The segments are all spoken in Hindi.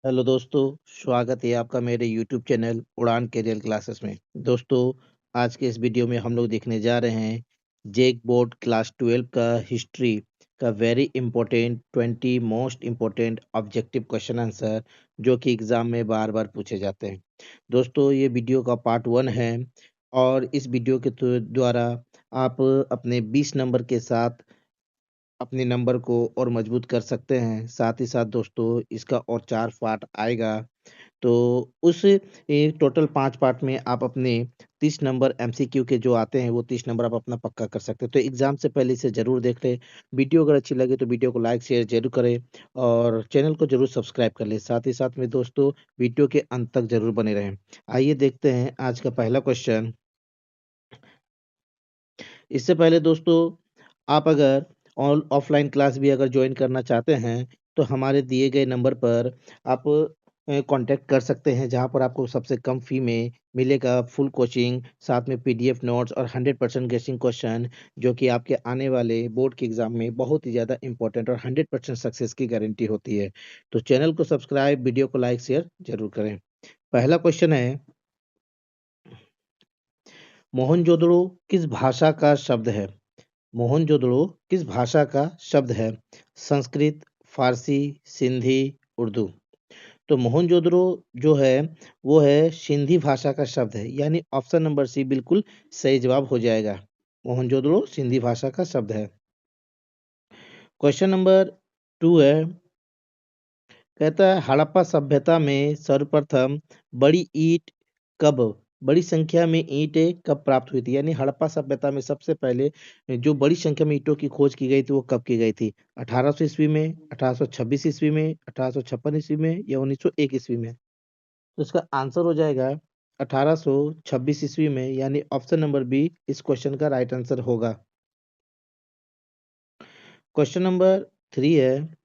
हेलो दोस्तों, स्वागत है आपका मेरे यूट्यूब चैनल उड़ान कैरियर क्लासेस में। दोस्तों, आज के इस वीडियो में हम लोग देखने जा रहे हैं जेक बोर्ड क्लास 12 का हिस्ट्री का very important 20 most important objective question answer जो कि एग्जाम में बार बार पूछे जाते हैं। दोस्तों, ये वीडियो का पार्ट 1 है और इस वीडियो के द्वारा आप अपने 20 नंबर के साथ अपने नंबर को और मजबूत कर सकते हैं। साथ ही साथ दोस्तों, इसका और 4 पार्ट आएगा। तो उस टोटल 5 पार्ट में आप अपने 30 नंबर एमसीक्यू के जो आते हैं वो 30 नंबर आप अपना पक्का कर सकते हैं। तो एग्ज़ाम से पहले इसे ज़रूर देख लें। वीडियो अगर अच्छी लगे तो वीडियो को लाइक शेयर ज़रूर करें और चैनल को ज़रूर सब्सक्राइब कर लें। साथ ही साथ में दोस्तों, वीडियो के अंत तक ज़रूर बने रहें। आइए देखते हैं आज का पहला क्वेश्चन। इससे पहले दोस्तों, आप अगर ऑफलाइन क्लास भी अगर ज्वाइन करना चाहते हैं तो हमारे दिए गए नंबर पर आप कांटेक्ट कर सकते हैं, जहां पर आपको सबसे कम फी में मिलेगा फुल कोचिंग, साथ में पीडीएफ नोट्स और 100% गेसिंग क्वेश्चन, जो कि आपके आने वाले बोर्ड के एग्जाम में बहुत ही ज़्यादा इंपॉर्टेंट और 100% सक्सेस की गारंटी होती है। तो चैनल को सब्सक्राइब, वीडियो को लाइक शेयर जरूर करें। पहला क्वेश्चन है, मोहनजोदड़ो किस भाषा का शब्द है? मोहनजोदड़ो किस भाषा का शब्द है? संस्कृत, फारसी, सिंधी, उर्दू। तो मोहनजोदड़ो जो है वो है सिंधी भाषा का शब्द है, यानी ऑप्शन नंबर सी बिल्कुल सही जवाब हो जाएगा। मोहनजोदड़ो सिंधी भाषा का शब्द है। क्वेश्चन नंबर 2 है, कहता है हड़प्पा सभ्यता में सर्वप्रथम बड़ी ईंट कब बड़ी संख्या में ईंटें कब प्राप्त हुई थी? यानी हड़प्पा सभ्यता में सबसे पहले जो बड़ी संख्या में ईंटों की खोज की गई थी वो कब की गई थी? 1800 ईस्वी में, 1826 ईस्वी में, 1856 ईस्वी में या 1901 ईस्वी में? तो इसका आंसर हो जाएगा 1826 ईस्वी में, यानी ऑप्शन नंबर बी इस क्वेश्चन का राइट आंसर होगा। क्वेश्चन नंबर 3 है,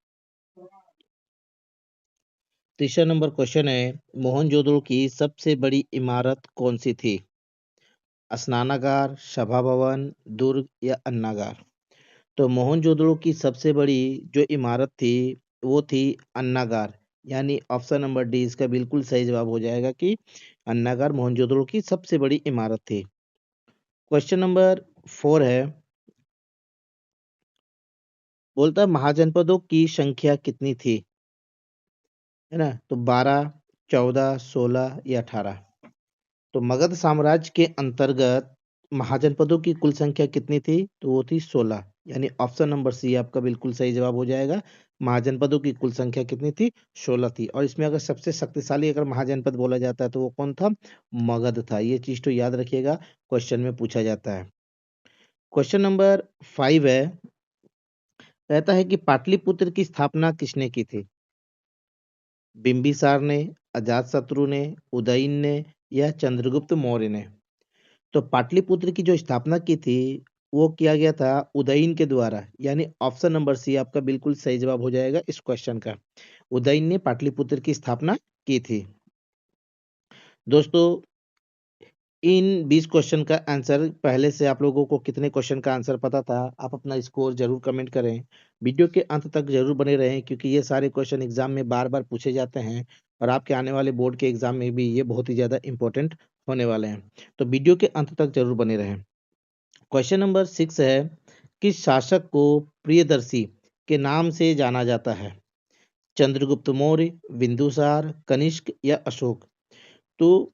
तीसरा नंबर क्वेश्चन है, मोहनजोदड़ो की सबसे बड़ी इमारत कौन सी थी? स्नानागार, सभा भवन, दुर्ग या अन्नागार? तो मोहनजोदड़ो की सबसे बड़ी जो इमारत थी वो थी अन्नागार, यानी ऑप्शन नंबर डी इसका बिल्कुल सही जवाब हो जाएगा कि अन्नागार मोहनजोदड़ो की सबसे बड़ी इमारत थी। क्वेश्चन नंबर 4 है, बोलता है महाजनपदों की संख्या कितनी थी? है ना? तो 12, 14, 16 या 18? तो मगध साम्राज्य के अंतर्गत महाजनपदों की कुल संख्या कितनी थी? तो वो थी 16, यानी ऑप्शन नंबर सी आपका बिल्कुल सही जवाब हो जाएगा। महाजनपदों की कुल संख्या कितनी थी? 16 थी। और इसमें अगर सबसे शक्तिशाली अगर महाजनपद बोला जाता है तो वो कौन था? मगध था। ये चीज तो याद रखिएगा, क्वेश्चन में पूछा जाता है। क्वेश्चन नंबर 5 है, कहता है कि पाटलिपुत्र की स्थापना किसने की थी? बिंबिसार ने, अजातशत्रु ने, उदयन ने या चंद्रगुप्त मौर्य ने? तो पाटलिपुत्र की जो स्थापना की थी वो किया गया था उदयन के द्वारा, यानी ऑप्शन नंबर सी आपका बिल्कुल सही जवाब हो जाएगा इस क्वेश्चन का। उदयन ने पाटलिपुत्र की स्थापना की थी। दोस्तों, इन 20 क्वेश्चन का आंसर पहले से आप लोगों को कितने क्वेश्चन का आंसर पता था? आप अपना स्कोर जरूर कमेंट करें। वीडियो के अंत तक जरूर बने रहें, क्योंकि ये सारे क्वेश्चन एग्जाम में बार बार पूछे जाते हैं और आपके आने वाले बोर्ड के एग्जाम में भी ये बहुत ही ज्यादा इंपॉर्टेंट होने वाले हैं। तो वीडियो के अंत तक जरूर बने रहें। क्वेश्चन नंबर 6 है, किस शासक को प्रियदर्शी के नाम से जाना जाता है? चंद्रगुप्त मौर्य, बिंदुसार, कनिष्क या अशोक? तो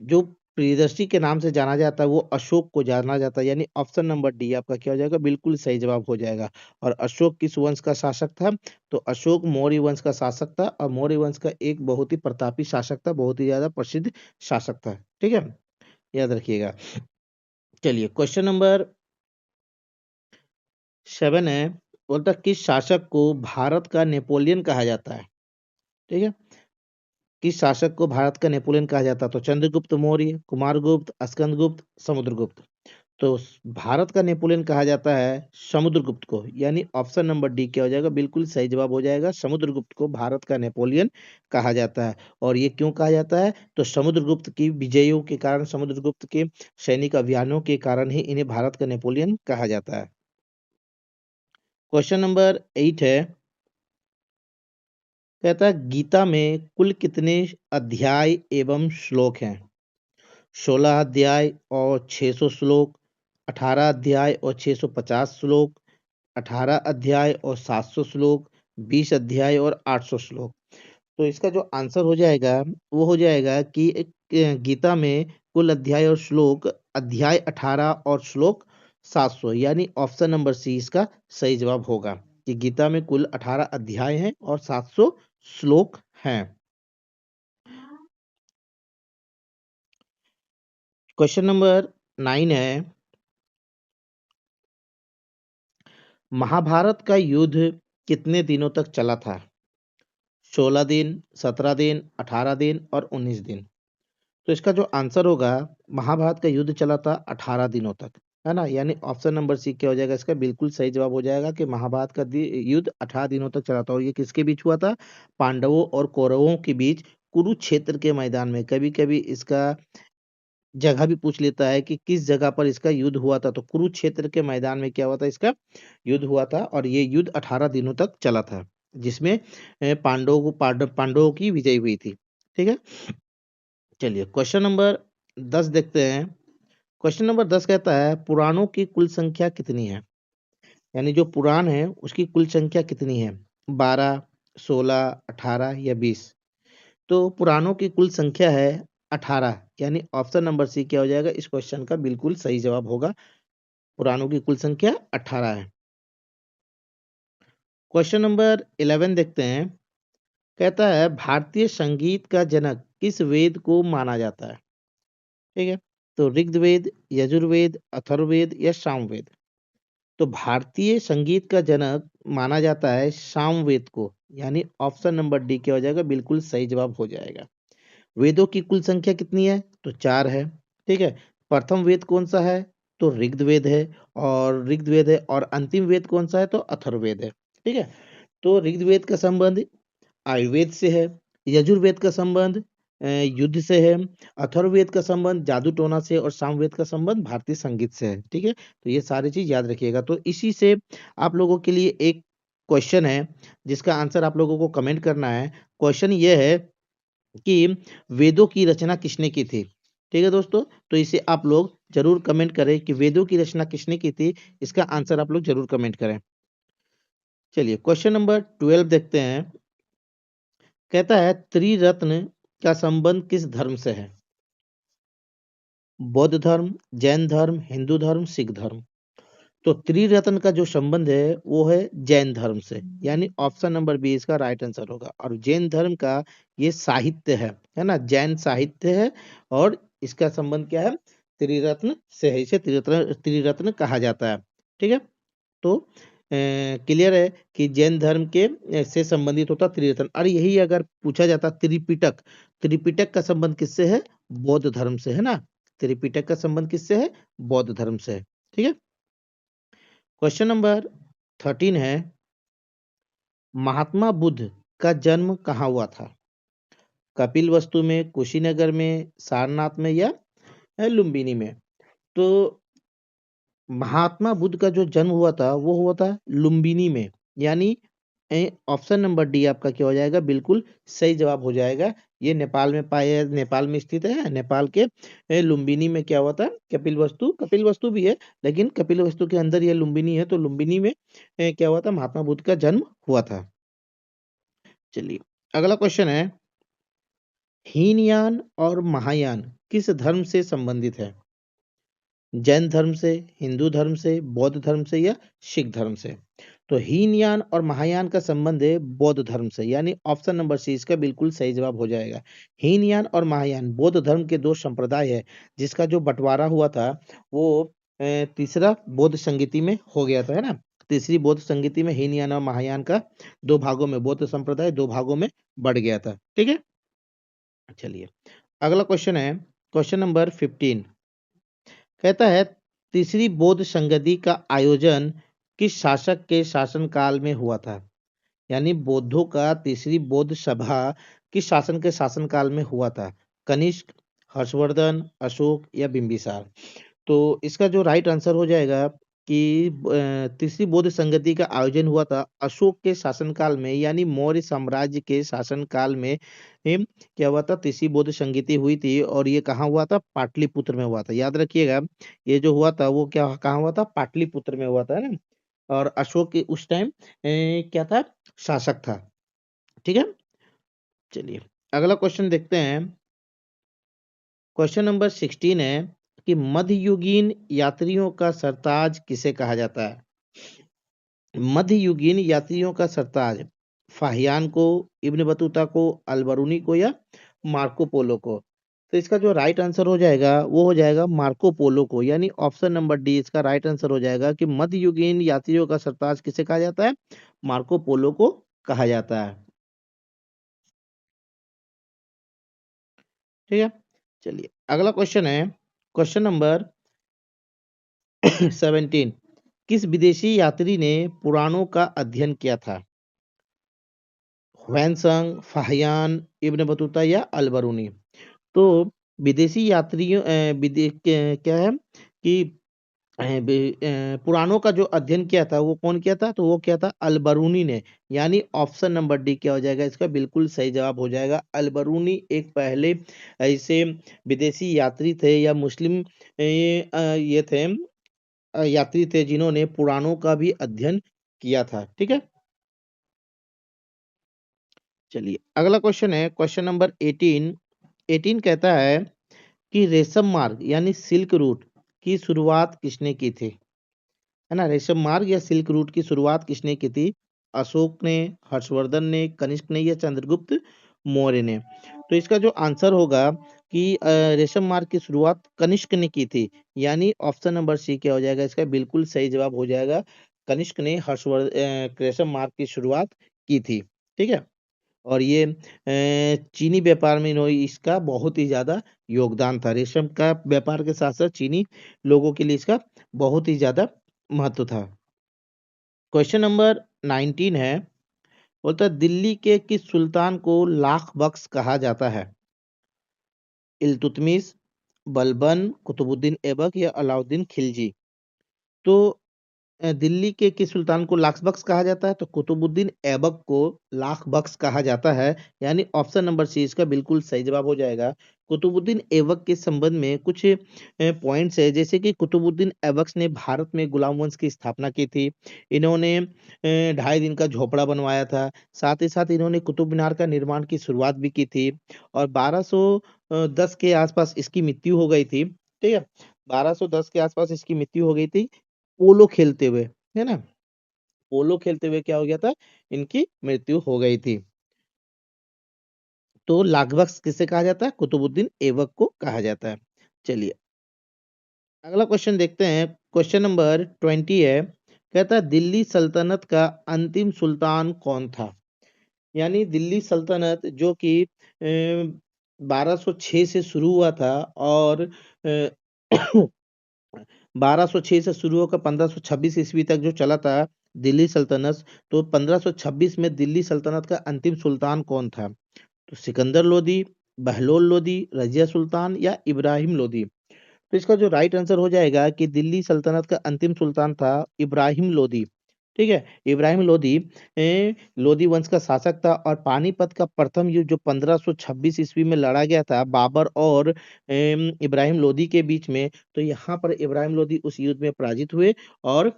जो प्रियदर्शी के नाम से जाना जाता है वो अशोक को जाना जाता है, यानी ऑप्शन नंबर डी आपका क्या हो जाएगा? बिल्कुल सही जवाब हो जाएगा। और अशोक किस वंश का शासक था? तो अशोक मौर्य वंश का शासक था और मौर्य वंश का एक बहुत ही प्रतापी शासक था, बहुत ही ज्यादा प्रसिद्ध शासक था। ठीक है, याद रखिएगा। चलिए, क्वेश्चन नंबर 7 है, बोलता किस शासक को भारत का नेपोलियन कहा जाता है? ठीक है, किस शासक को भारत का नेपोलियन कहा जाता है? तो चंद्रगुप्त मौर्य, कुमारगुप्त, स्कंदगुप्त, समुद्रगुप्त? तो भारत का नेपोलियन कहा जाता है समुद्रगुप्त को, यानी ऑप्शन नंबर डी क्या हो जाएगा? बिल्कुल सही जवाब हो जाएगा। समुद्रगुप्त को भारत का नेपोलियन कहा जाता है। और ये क्यों कहा जाता है? तो समुद्रगुप्त की विजयों के कारण, समुद्रगुप्त के सैनिक अभियानों के कारण ही इन्हें भारत का नेपोलियन कहा जाता है। क्वेश्चन नंबर 8 है, कहता है गीता में कुल कितने अध्याय एवं श्लोक हैं? 16 अध्याय और 600 श्लोक, 18 अध्याय और 650 श्लोक, 18 अध्याय और 700 श्लोक, 20 अध्याय और 800 श्लोक। तो इसका जो आंसर हो जाएगा वो हो जाएगा कि गीता में कुल अध्याय और श्लोक, अध्याय 18 और श्लोक 700, यानी ऑप्शन नंबर सी इसका सही जवाब होगा कि गीता में कुल 18 अध्याय हैं और 700 श्लोक हैं। क्वेश्चन नंबर 9 है, महाभारत का युद्ध कितने दिनों तक चला था? 16 दिन, 17 दिन, 18 दिन और 19 दिन। तो इसका जो आंसर होगा, महाभारत का युद्ध चला था 18 दिनों तक, है ना? यानी ऑप्शन नंबर सी क्या हो जाएगा, इसका बिल्कुल सही जवाब हो जाएगा कि महाभारत का युद्ध 18 दिनों तक चला था। और ये किसके बीच हुआ था? पांडवों और कौरवों के बीच कुरुक्षेत्र के मैदान में। कभी कभी इसका जगह भी पूछ लेता है कि किस जगह पर इसका युद्ध हुआ था, तो कुरुक्षेत्र के मैदान में क्या हुआ था, इसका युद्ध हुआ था। और ये युद्ध 18 दिनों तक चला था, जिसमें पांडवों की विजय हुई थी। ठीक है, चलिए क्वेश्चन नंबर 10 देखते हैं। क्वेश्चन नंबर 10 कहता है पुराणों की कुल संख्या कितनी है? यानी जो पुराण है उसकी कुल संख्या कितनी है? 12, 16, 18 या 20? तो पुराणों की कुल संख्या है 18, यानी ऑप्शन नंबर सी क्या हो जाएगा, इस क्वेश्चन का बिल्कुल सही जवाब होगा। पुराणों की कुल संख्या 18 है। क्वेश्चन नंबर 11 देखते हैं। कहता है भारतीय संगीत का जनक किस वेद को माना जाता है? ठीक है, तो ऋग्वेद, यजुर्वेद, अथर्ववेद या सामवेद? तो भारतीय संगीत का जनक माना जाता है सामवेद को, यानी ऑप्शन नंबर डी क्या हो जाएगा, बिल्कुल सही जवाब हो जाएगा। वेदों की कुल संख्या कितनी है? तो 4 है। ठीक है, प्रथम वेद कौन सा है? तो ऋग्वेद है और अंतिम वेद कौन सा है? तो अथर्ववेद है। ठीक है, तो ऋग्वेद का संबंध आयुर्वेद से है, यजुर्वेद का संबंध युद्ध से है, अथर्ववेद का संबंध जादू टोना से और सामवेद का संबंध भारतीय संगीत से है। ठीक है, तो ये सारी चीज याद रखिएगा। तो इसी से आप लोगों के लिए एक क्वेश्चन है जिसका आंसर आप लोगों को कमेंट करना है। क्वेश्चन ये है कि वेदों की रचना किसने की थी? ठीक है दोस्तों, तो इसे आप लोग जरूर कमेंट करें कि वेदों की रचना किसने की थी। इसका आंसर आप लोग जरूर कमेंट करें। चलिए क्वेश्चन नंबर 12 देखते हैं। कहता है त्रिरत्न का संबंध किस धर्म से है? बौद्ध धर्म, जैन धर्म, हिंदू धर्म, सिख धर्म? तो त्रिरत्न का जो संबंध है वो है जैन धर्म से, यानी ऑप्शन नंबर बी इसका राइट आंसर होगा। और जैन धर्म का ये साहित्य है ना, जैन साहित्य है। और इसका संबंध क्या है? त्रिरत्न से है, इसे त्रिरत्न त्रिरत्न कहा जाता है। ठीक है, तो क्लियर है कि जैन धर्म के से संबंधित होता त्रिरत्न। और यही अगर पूछा जाता त्रिपिटक, त्रिपिटक का संबंध किससे है? बौद्ध धर्म से, है ना? त्रिपिटक का संबंध किससे है? बौद्ध धर्म से है। ठीक है, क्वेश्चन नंबर 13 है, महात्मा बुद्ध का जन्म कहाँ हुआ था? कपिलवस्तु में, कुशीनगर में, सारनाथ में या लुम्बिनी में? तो महात्मा बुद्ध का जो जन्म हुआ था वो हुआ था लुम्बिनी में, यानी ऑप्शन नंबर डी आपका क्या हो जाएगा, बिल्कुल सही जवाब हो जाएगा। ये नेपाल में स्थित है। नेपाल के लुम्बिनी में क्या हुआ था? कपिल वस्तु भी है, लेकिन कपिल वस्तु के अंदर ये लुम्बिनी है, तो लुम्बिनी में क्या हुआ था? महात्मा बुद्ध का जन्म हुआ था। चलिए अगला क्वेश्चन है, हीनयान और महायान किस धर्म से संबंधित है? जैन धर्म से, हिंदू धर्म से, बौद्ध धर्म से या सिख धर्म से? तो हीनयान और महायान का संबंध है बौद्ध धर्म से, यानी ऑप्शन नंबर सी इसका बिल्कुल सही जवाब हो जाएगा। हीनयान और महायान बौद्ध धर्म के दो संप्रदाय है, जिसका जो बंटवारा हुआ था वो तीसरा बौद्ध संगीति में हो गया था, है ना? तीसरी बौद्ध संगीति में हीनयान और महायान का दो भागों में, बौद्ध संप्रदाय दो भागों में बढ़ गया था। ठीक है, चलिए अगला क्वेश्चन है, क्वेश्चन नंबर 15। कहता है तीसरी बौद्ध संगति का आयोजन किस शासक के शासनकाल में हुआ था? यानी बौद्धों का तीसरी बौद्ध सभा किस शासन के शासनकाल में हुआ था? कनिष्क, हर्षवर्धन, अशोक या बिंबिसार? तो इसका जो राइट आंसर हो जाएगा कि तीसरी बौद्ध संगति का आयोजन हुआ था अशोक के शासनकाल में, यानी मौर्य साम्राज्य के शासनकाल में। क्या हुआ था? तीसरी बौद्ध संगति हुई थी और ये कहाँ हुआ था? पाटलिपुत्र में हुआ था। याद रखिएगा, ये जो हुआ था वो क्या कहाँ हुआ था? पाटलिपुत्र में हुआ था, है ना। और अशोक के उस टाइम क्या था? शासक था। ठीक है, चलिए अगला क्वेश्चन देखते हैं। क्वेश्चन नंबर 16 है कि मध्ययुगीन यात्रियों का सरताज किसे कहा जाता है? मध्ययुगीन यात्रियों का सरताज फाहियान को, इब्न बतूता को, अलबरूनी को, या मार्को पोलो को? तो इसका जो राइट आंसर हो जाएगा वो हो जाएगा मार्को पोलो को, यानी ऑप्शन नंबर डी इसका राइट आंसर हो जाएगा कि मध्ययुगीन यात्रियों का सरताज किसे कहा जाता है? मार्को पोलो को कहा जाता है। ठीक है, चलिए अगला क्वेश्चन है। Question number 17। किस विदेशी यात्री ने पुराणों का अध्ययन किया था? ह्वेनसंग, फाहियान, इब्न बतूता या अलबरूनी? तो विदेशी यात्रियों क्या है कि पुराणों का जो अध्ययन किया था वो कौन किया था? तो वो किया था अलबरूनी ने, यानी ऑप्शन नंबर डी क्या हो जाएगा? इसका बिल्कुल सही जवाब हो जाएगा अलबरूनी। एक पहले ऐसे विदेशी यात्री थे या मुस्लिम ये थे यात्री थे जिन्होंने पुराणों का भी अध्ययन किया था। ठीक है, चलिए अगला क्वेश्चन है। Question number 18। 18 कहता है कि रेशम मार्ग यानी सिल्क रूट की शुरुआत किसने की थी? है ना, रेशम मार्ग या सिल्क रूट की शुरुआत किसने की थी? अशोक ने, हर्षवर्धन ने, कनिष्क ने, या चंद्रगुप्त मौर्य ने? तो इसका जो आंसर होगा कि रेशम मार्ग की शुरुआत कनिष्क ने की थी, यानी ऑप्शन नंबर सी क्या हो जाएगा? इसका बिल्कुल सही जवाब हो जाएगा कनिष्क ने रेशम मार्ग की शुरुआत की थी। ठीक है, और ये चीनी व्यापार में इन्होंने इसका बहुत ही ज्यादा योगदान था। रेशम का व्यापार के साथ साथ चीनी लोगों के लिए इसका बहुत ही ज्यादा महत्व था। क्वेश्चन नंबर 19 है, बोलता है दिल्ली के किस सुल्तान को लाख बख्श कहा जाता है? इल्तुतमिश, बलबन, कुतुबुद्दीन ऐबक या अलाउद्दीन खिलजी? तो दिल्ली के किस सुल्तान को लाख बख्श कहा जाता है? तो कुतुबुद्दीन ऐबक को लाख बख्श कहा जाता है, यानी ऑप्शन नंबर सी इसका बिल्कुल सही जवाब हो जाएगा। कुतुबुद्दीन ऐबक के संबंध में कुछ पॉइंट्स है, जैसे कि कुतुबुद्दीन ऐबक ने भारत में गुलाम वंश की स्थापना की थी। इन्होंने 2.5 दिन का झोपड़ा बनवाया था। साथ ही साथ इन्होंने कुतुब मीनार का निर्माण की शुरुआत भी की थी। और 1210 के आसपास इसकी मृत्यु हो गई थी। ठीक है, 1210 के आसपास इसकी मृत्यु हो गई थी पोलो खेलते हुए, है ना। पोलो खेलते हुए क्या हो गया था? इनकी मृत्यु हो गई थी। तो लाख किसे कहा जाता है? कुतुबुद्दीन ऐबक को कहा जाता है। चलिए अगला क्वेश्चन देखते हैं। क्वेश्चन नंबर 20 है, कहता है दिल्ली सल्तनत का अंतिम सुल्तान कौन था? यानी दिल्ली सल्तनत जो कि 1206 से शुरू हुआ था और 1206 से शुरू होकर 1526 ईस्वी तक जो चला था दिल्ली सल्तनत। तो 1526 में दिल्ली सल्तनत का अंतिम सुल्तान कौन था? तो सिकंदर लोदी, बहलोल लोदी, रजिया सुल्तान या इब्राहिम लोदी? तो इसका जो राइट आंसर हो जाएगा कि दिल्ली सल्तनत का अंतिम सुल्तान था इब्राहिम लोदी। ठीक है, इब्राहिम लोदी लोदी वंश का शासक था और पानीपत का प्रथम युद्ध जो 1526 ईस्वी में लड़ा गया था बाबर और इब्राहिम लोदी के बीच में, तो यहाँ पर इब्राहिम लोदी उस युद्ध में पराजित हुए और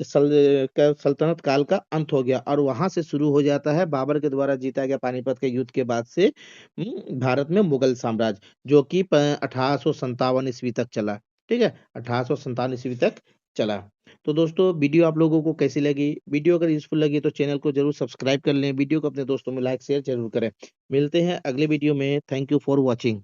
सल्तनत काल का अंत हो गया। और वहां से शुरू हो जाता है बाबर के द्वारा जीता गया पानीपत के युद्ध के बाद से भारत में मुगल साम्राज्य, जो कि 1857 ईस्वी तक चला। ठीक है, 1857 ईस्वी तक चला। तो दोस्तों वीडियो आप लोगों को कैसी लगी? वीडियो अगर यूजफुल लगी तो चैनल को जरूर सब्सक्राइब कर लें। वीडियो को अपने दोस्तों में लाइक शेयर जरूर करें। मिलते हैं अगले वीडियो में। Thank you for watching.